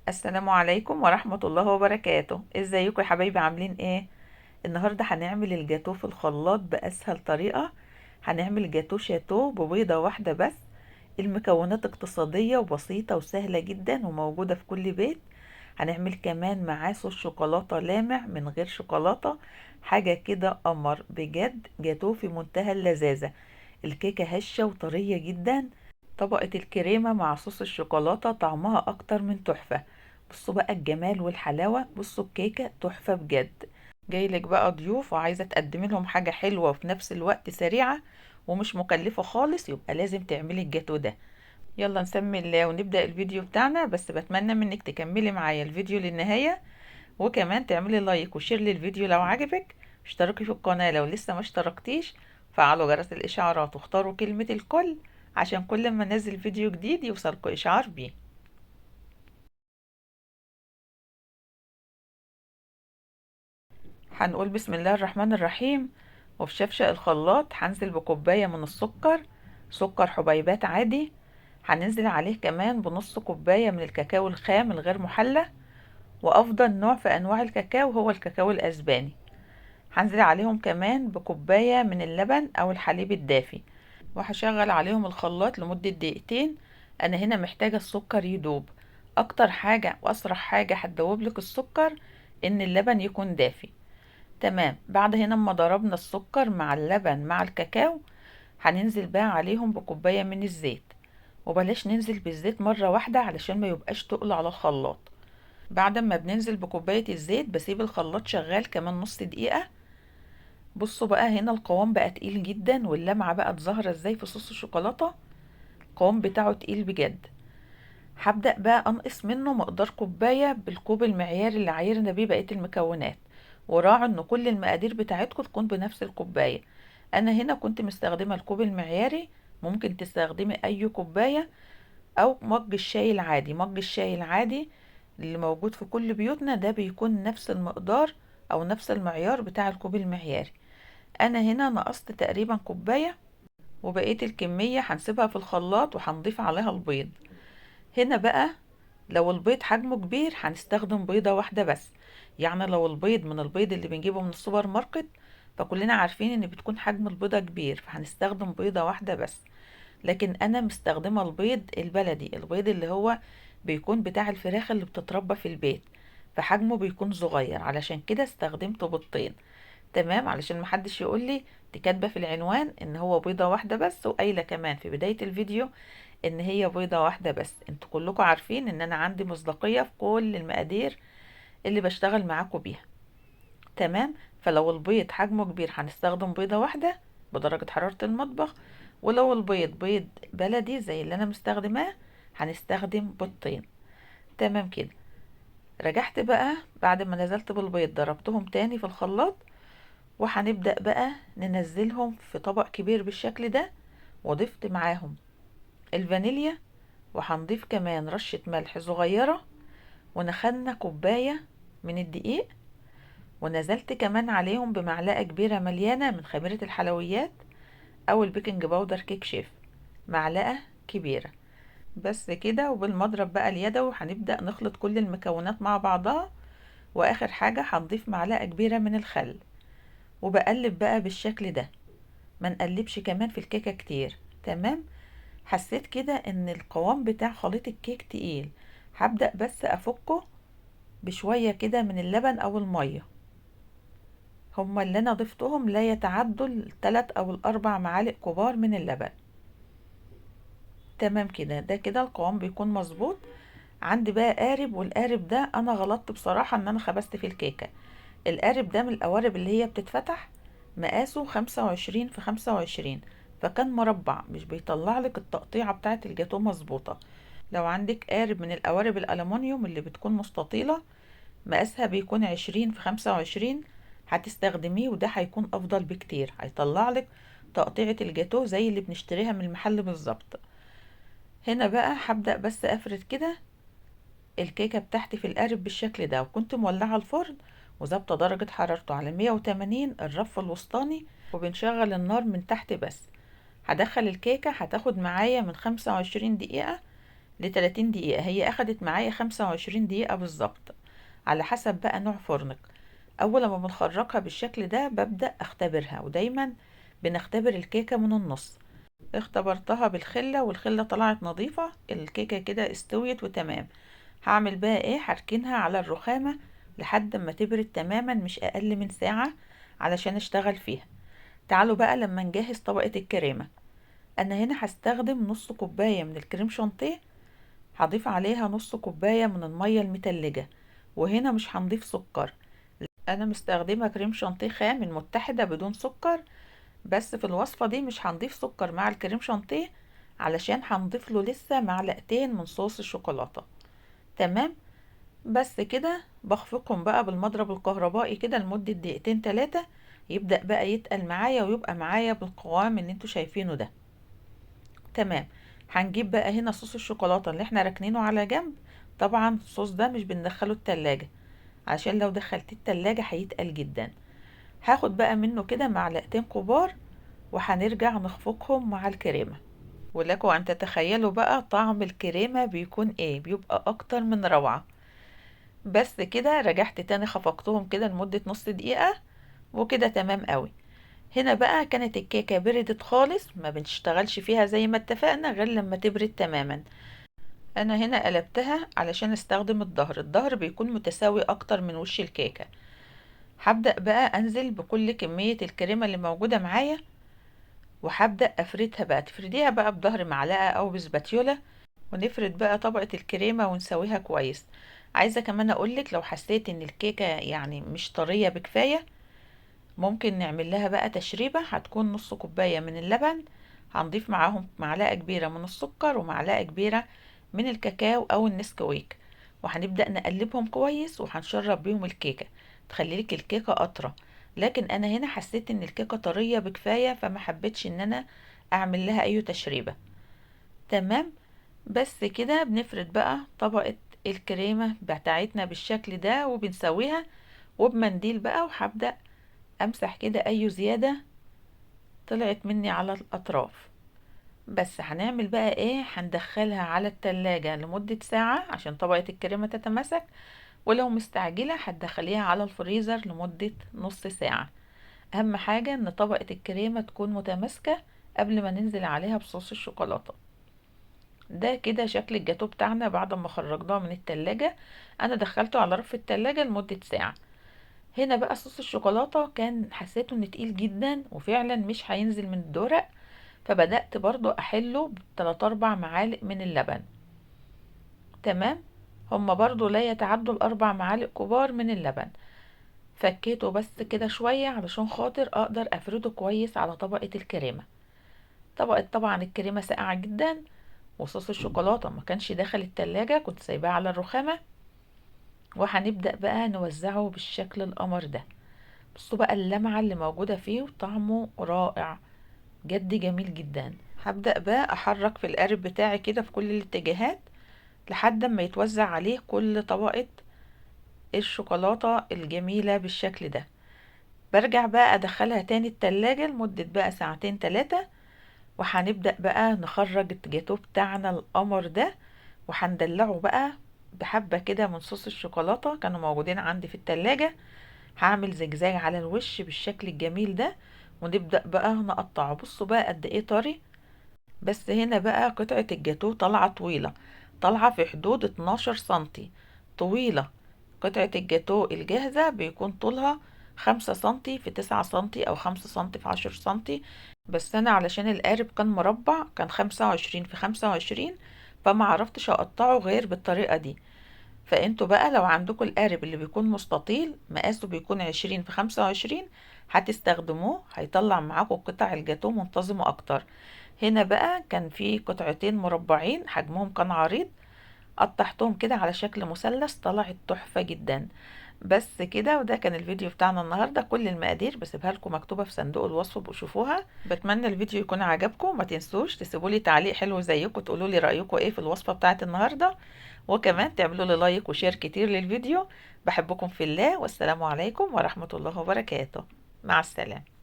السلام عليكم ورحمة الله وبركاته. ازيكم يا حبايبي، عاملين ايه؟ النهاردة هنعمل الجاتو في الخلاط بأسهل طريقة. هنعمل جاتو شاتو ببيضة واحدة بس. المكونات اقتصادية وبسيطة وسهلة جدا وموجودة في كل بيت. هنعمل كمان معاه صوص شوكولاتة لامع من غير شوكولاتة. حاجة كده قمر بجد، جاتو في منتهى اللذاذة. الكيكة هشة وطرية جدا. طبقة الكريمة مع صوص الشوكولاتة طعمها أكتر من تحفة. بصوا بقى الجمال والحلاوة، بصوا الكيكة تحفة بجد. جايلك بقى ضيوف وعايزة تقدمي لهم حاجة حلوة وفي نفس الوقت سريعة ومش مكلفة خالص، يبقى لازم تعملي الجاتو ده. يلا نسمي الله ونبدأ الفيديو بتاعنا، بس بتمنى منك تكملي معايا الفيديو للنهاية، وكمان تعملي لايك وشير للفيديو لو عجبك. اشتركي في القناة لو لسه ما اشتركتيش. فعلوا جرس الإشعارات واختاروا كلمة الكل عشان كل ما انزل فيديو جديد يوصلكوا إشعار بيه. هنقول بسم الله الرحمن الرحيم. وفي شفشق الخلاط هنزل بكوباية من السكر، سكر حبيبات عادي. هننزل عليه كمان بنص كوباية من الكاكاو الخام الغير محلى، وأفضل نوع في أنواع الكاكاو هو الكاكاو الأسباني. هنزل عليهم كمان بكوباية من اللبن أو الحليب الدافي، وهشغل عليهم الخلاط لمدة دقيقتين. أنا هنا محتاجة السكر يدوب. أكتر حاجة وأسرع حاجة هتدوبلك السكر إن اللبن يكون دافي. تمام، بعد هنا اما ضربنا السكر مع اللبن مع الكاكاو، هننزل بقى عليهم بكوباية من الزيت. وبلاش ننزل بالزيت مرة واحدة علشان ما يبقاش تقل على الخلاط. بعد ما بننزل بكوباية الزيت بسيب الخلاط شغال كمان نص دقيقة. بصوا بقى هنا القوام بقى تقيل جدا، واللمعة بقت ظاهرة ازاي في صوص الشوكولاتة. القوام بتاعه تقيل بجد. هبدأ بقى انقص منه مقدار كوباية بالكوب المعياري اللي عايرنا بيه بقية المكونات. وراعوا ان كل المقادير بتاعتكم تكون بنفس الكوباية. انا هنا كنت مستخدمة الكوب المعياري. ممكن تستخدمي اي كوباية، او مج الشاي العادي. مج الشاي العادي اللي موجود في كل بيوتنا ده بيكون نفس المقدار او نفس المعيار بتاع الكوب المعياري. انا هنا نقصت تقريبا كوباية، وبقية الكمية هنسيبها في الخلاط وهنضيف عليها البيض. هنا بقى لو البيض حجمه كبير هنستخدم بيضة واحدة بس. يعني لو البيض من البيض اللي بنجيبه من السوبر ماركت، فكلنا عارفين ان بتكون حجم البيضة كبير، فهنستخدم بيضة واحدة بس. لكن انا مستخدمة البيض البلدي، البيض اللي هو بيكون بتاع الفراخ اللي بتتربى في البيت، فحجمه بيكون صغير، علشان كده استخدمت بيضتين. تمام، علشان محدش يقولي دي كاتبة في العنوان ان هو بيضة واحدة بس، وقايلة كمان في بداية الفيديو ان هي بيضة واحدة بس. انتوا كلكم عارفين ان انا عندي مصداقية في كل المقادير اللي بشتغل معاكم بيها. تمام، فلو البيض حجمه كبير هنستخدم بيضة واحدة بدرجة حرارة المطبخ. ولو البيض بيض بلدي زي اللي انا مستخدماه هنستخدم بيضتين. تمام كده. رجعت بقى بعد ما نزلت بالبيض ضربتهم تاني في الخلاط، وهنبدأ بقى ننزلهم في طبق كبير بالشكل ده. وضفت معاهم الفانيليا، وهنضيف كمان رشة ملح صغيرة، ونخلنا كوباية من الدقيق. ونزلت كمان عليهم بمعلقة كبيرة مليانة من خميرة الحلويات أو البيكنج باودر كيك شيف، معلقة كبيرة. بس كده، وبالمضرب بقى اليدوي هنبدأ نخلط كل المكونات مع بعضها. وآخر حاجة هنضيف معلقة كبيرة من الخل. وبقلب بقى بالشكل ده، ما نقلبش كمان في الكيكة كتير. تمام. حسيت كده ان القوام بتاع خليط الكيك تقيل، هبدأ بس افكه بشوية كده من اللبن او المية. هما اللي انا ضفتهم لا يتعدوا الثلاث او الاربع معالق كبار من اللبن. تمام كده، ده كده القوام بيكون مظبوط. عندي بقى قارب، والقارب ده انا غلطت بصراحة ان انا خبزت في الكيكة. القارب ده من القوارب اللي هي بتتفتح، مقاسه 25 في 25، فكان مربع مش بيطلع لك التقطيعة بتاعة الجاتو مظبوطة. لو عندك قارب من القوارب الألمونيوم اللي بتكون مستطيلة، مقاسها بيكون 20 في 25، هتستخدميه، وده هيكون أفضل بكتير، هيطلع لك تقطيعة الجاتو زي اللي بنشتريها من المحل بالظبط. هنا بقى هبدأ بس أفرد كده الكيكة بتاعتي في القارب بالشكل ده، وكنت مولعة الفرن وظابطة درجة حرارته على 180 الرف الوسطاني، وبنشغل النار من تحت بس. هدخل الكيكة هتاخد معايا من 25 دقيقة ل30 دقيقة. هي اخدت معايا 25 دقيقة بالظبط، على حسب بقى نوع فرنك. اول ما بنخرجها بالشكل ده ببدأ اختبرها، ودايما بنختبر الكيكة من النص. اختبرتها بالخلة والخلة طلعت نظيفة، الكيكة كده استويت وتمام. هعمل بقى ايه، هركنها على الرخامة لحد ما تبرد تماما، مش اقل من ساعة علشان اشتغل فيها. تعالوا بقى لما نجهز طبقة الكريمة. انا هنا هستخدم نص كوباية من الكريم شانتيه، هضيف عليها نص كوباية من المية المتلجة، وهنا مش هنضيف سكر. انا مستخدمة كريم شانتيه خام المتحدة بدون سكر، بس في الوصفة دي مش هنضيف سكر مع الكريم شانتيه، علشان هنضيف له لسه معلقتين من صوص الشوكولاتة. تمام. بس كده بخفقهم بقى بالمضرب الكهربائي كده لمدة دقيقتين 3، يبدأ بقى يتقل معايا ويبقى معايا بالقوام اللي انتوا شايفينه ده. تمام. هنجيب بقى هنا صوص الشوكولاتة اللي احنا راكنينه على جنب. طبعا الصوص ده مش بندخله التلاجة، عشان لو دخلتيه التلاجة هيتقل جدا. هاخد بقى منه كده معلقتين كبار، وهنرجع نخفقهم مع الكريمة. ولكم ان تتخيلوا بقى طعم الكريمة بيكون ايه، بيبقى اكتر من روعة. بس كده رجعت تاني خفقتهم كده لمدة نص دقيقة، وكده تمام قوي. هنا بقى كانت الكيكة بردت خالص، ما بنشتغلش فيها زي ما اتفقنا غير لما تبرد تماما. انا هنا قلبتها علشان استخدم الظهر بيكون متساوي اكتر من وش الكيكة. هبدأ بقى انزل بكل كمية الكريمة اللي موجودة معايا، وهبدأ افردها بقى. تفرديها بقى بظهر معلقة او بسباتيولا، ونفرد بقى طبقة الكريمة ونسويها كويس. عايزة كمان اقولك، لو حسيت ان الكيكة يعني مش طرية بكفاية، ممكن نعمل لها بقى تشريبة. هتكون نص كوباية من اللبن، هنضيف معاهم معلقة كبيرة من السكر ومعلقة كبيرة من الكاكاو او النسكويك، وهنبدأ نقلبهم كويس وهنشرب بيهم الكيكة، تخليلك الكيكة قطرة. لكن انا هنا حسيت ان الكيكة طرية بكفاية، فما حبيتش ان انا اعمل لها اي تشريبة. تمام. بس كده بنفرد بقى طبقة الكريمة بتاعتنا بالشكل ده وبنسويها، وبمنديل بقى، وهبدأ امسح كده اي زيادة طلعت مني على الاطراف. بس هنعمل بقى ايه، هندخلها على التلاجة لمدة ساعة عشان طبقة الكريمة تتماسك، ولو مستعجلة هتدخليها على الفريزر لمدة نص ساعة. اهم حاجة ان طبقة الكريمة تكون متماسكة قبل ما ننزل عليها بصوص الشوكولاتة. ده كده شكل الجاتو بتاعنا بعد ما خرجناه من التلاجة. انا دخلته على رف التلاجة لمدة ساعة. هنا بقى صوص الشوكولاتة كان حسيته انه تقيل جدا وفعلا مش هينزل من الدورق، فبدأت برضو احله ب3 4 معالق من اللبن. تمام. هما برضو لا يتعدوا ال4 معالق كبار من اللبن. فكيته بس كده شوية علشان خاطر اقدر افرده كويس على طبقة الكريمة. طبعا الكريمة ساقعة جدا، وصوص الشوكولاتة ما كانش داخل التلاجة، كنت سايباه على الرخامة. وهنبدأ بقى نوزعه بالشكل القمر ده. بصوا بقى اللمعة اللي موجودة فيه، وطعمه رائع، جد جميل جدا. هبدأ بقى احرك في القارب بتاعي كده في كل الاتجاهات لحد ما يتوزع عليه كل طبقة الشوكولاتة الجميلة بالشكل ده. برجع بقى ادخلها تاني التلاجة لمدة بقى ساعتين 3، وهنبدأ بقى نخرج الجاتو بتاعنا القمر ده، وهندلعه بقى بحبة كده من صوص الشوكولاتة كانوا موجودين عندي في التلاجة. هعمل زجزاج على الوش بالشكل الجميل ده، ونبدأ بقى نقطعه. بصوا بقى قد ايه طري. بس هنا بقى قطعة الجاتو طالعة طويلة، طالعة في حدود 12 سنتي، طويلة. قطعة الجاتو الجاهزة بيكون طولها 5 سنتي في 9 سنتي او 5 سنتي في 10 سنتي. بس انا علشان القارب كان مربع، كان 25 في 25، فما عرفتش اقطعه غير بالطريقة دي. فانتوا بقى لو عندكم القارب اللي بيكون مستطيل مقاسه بيكون 20 في 25، هتستخدموه هيطلع معاكم قطع الجاتو منتظمة اكتر. هنا بقى كان في قطعتين مربعين حجمهم كان عريض، قطعتهم كده على شكل مثلث، طلعت تحفة جدا. بس كده، وده كان الفيديو بتاعنا النهاردة. كل المقادير بسيبها لكم مكتوبة في صندوق الوصف، بشوفوها. بتمنى الفيديو يكون عجبكم. ما تنسوش تسيبولي تعليق حلو زيكم، تقولوا لي رأيكم ايه في الوصفة بتاعت النهاردة، وكمان تعملوا لي لايك وشير كتير للفيديو. بحبكم في الله، والسلام عليكم ورحمة الله وبركاته. مع السلامة.